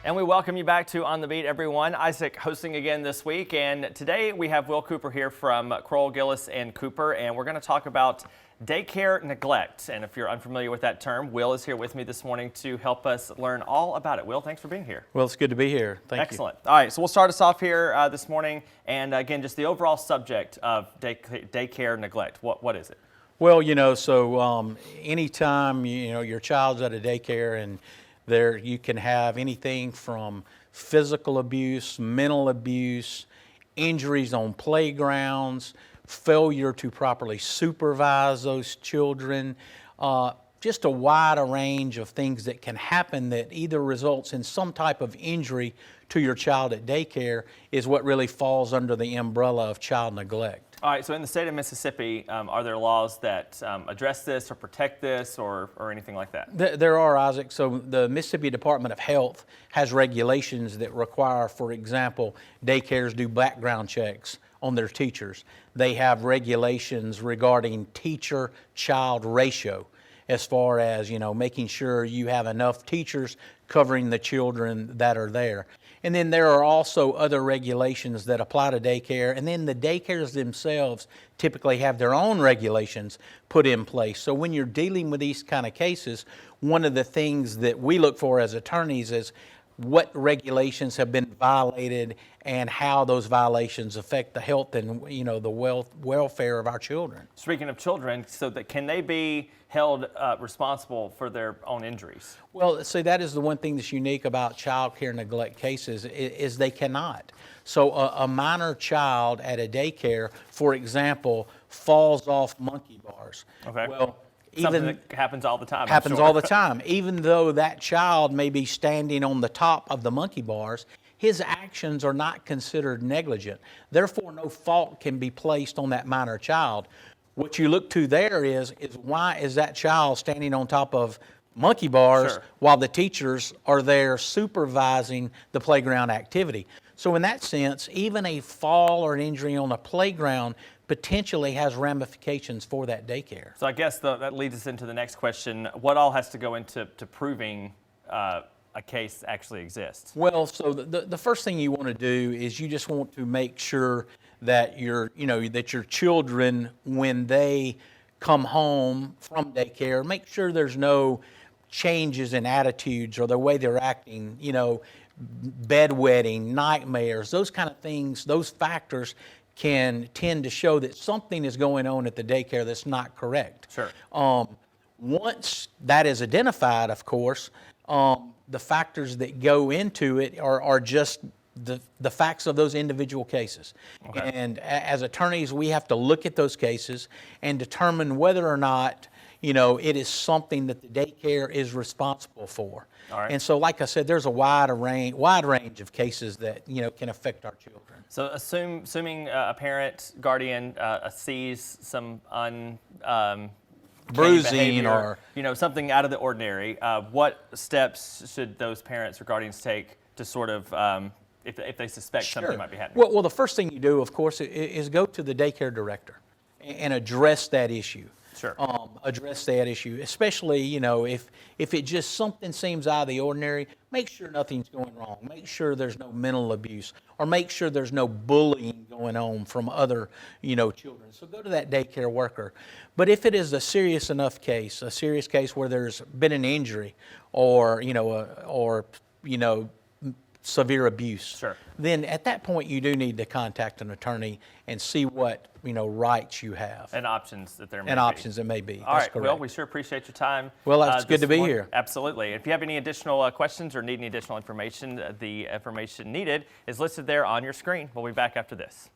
And we welcome you back to On the Beat, everyone. Isaac hosting again this week, and today we have Will Cooper here from Crowell, Gillis, and Cooper, and we're going to talk about daycare neglect. And if you're unfamiliar with that term, Will is here with me this morning to help us learn all about it. Will, thanks for being here. Well, it's good to be here. Thank you. Excellent. All right, so we'll start us off here this morning, and again, just the overall subject of daycare neglect. What is it? Well, anytime your child's at a daycare, and there you can have anything from physical abuse, mental abuse, injuries on playgrounds, failure to properly supervise those children, just a wide range of things that can happen that either results in some type of injury to your child at daycare is what really falls under the umbrella of child neglect. All right, so in the state of Mississippi, are there laws that address this or protect this or anything like that? There are, Isaac. So the Mississippi Department of Health has regulations that require, for example, daycares do background checks on their teachers. They have regulations regarding teacher-child ratio, as far as, making sure you have enough teachers covering the children that are there. And then there are also other regulations that apply to daycare, and then the daycares themselves typically have their own regulations put in place. So when you're dealing with these kind of cases, one of the things that we look for as attorneys is what regulations have been violated and how those violations affect the health and the welfare of our children. Speaking of children, can they be held responsible for their own injuries? Well, see, that is the one thing that's unique about child care neglect cases is they cannot. So a minor child at a daycare, for example, falls off monkey bars. Okay. Well, something that happens all the time. Happens all the time. Even though that child may be standing on the top of the monkey bars, his actions are not considered negligent. Therefore, no fault can be placed on that minor child. What you look to there is why is that child standing on top of monkey bars while the teachers are there supervising the playground activity? So in that sense, even a fall or an injury on a playground potentially has ramifications for that daycare. So I guess that leads us into the next question. What all has to go into proving a case actually exists? Well, so the first thing you want to do is you just want to make sure that your children, when they come home from daycare, make sure there's no changes in attitudes or the way they're acting, bedwetting, nightmares, those kind of things, those factors can tend to show that something is going on at the daycare that's not correct. Sure. Once that is identified, of course, the factors that go into it are just the facts of those individual cases. Okay. And as attorneys, we have to look at those cases and determine whether or not it is something that the daycare is responsible for. All right. And so, like I said, there's a wide range of cases that can affect our children. So, assuming a parent, guardian sees some bruising behavior, or something out of the ordinary, what steps should those parents or guardians take to sort of if they suspect something might be happening? Well, the first thing you do, of course, is go to the daycare director and address that issue. Sure. Address that issue, especially, if it just something seems out of the ordinary, make sure nothing's going wrong. Make sure there's no mental abuse, or make sure there's no bullying going on from other, children. So go to that daycare worker. But if it is a serious enough case, a serious case where there's been an injury or, severe abuse, sure, then at that point you do need to contact an attorney and see what rights you have and options that there may be. And options that may be. All right, correct. Well, we sure appreciate your time. Well, it's good to be here. Absolutely. If you have any additional questions or need any additional information, the information needed is listed there on your screen. We'll be back after this.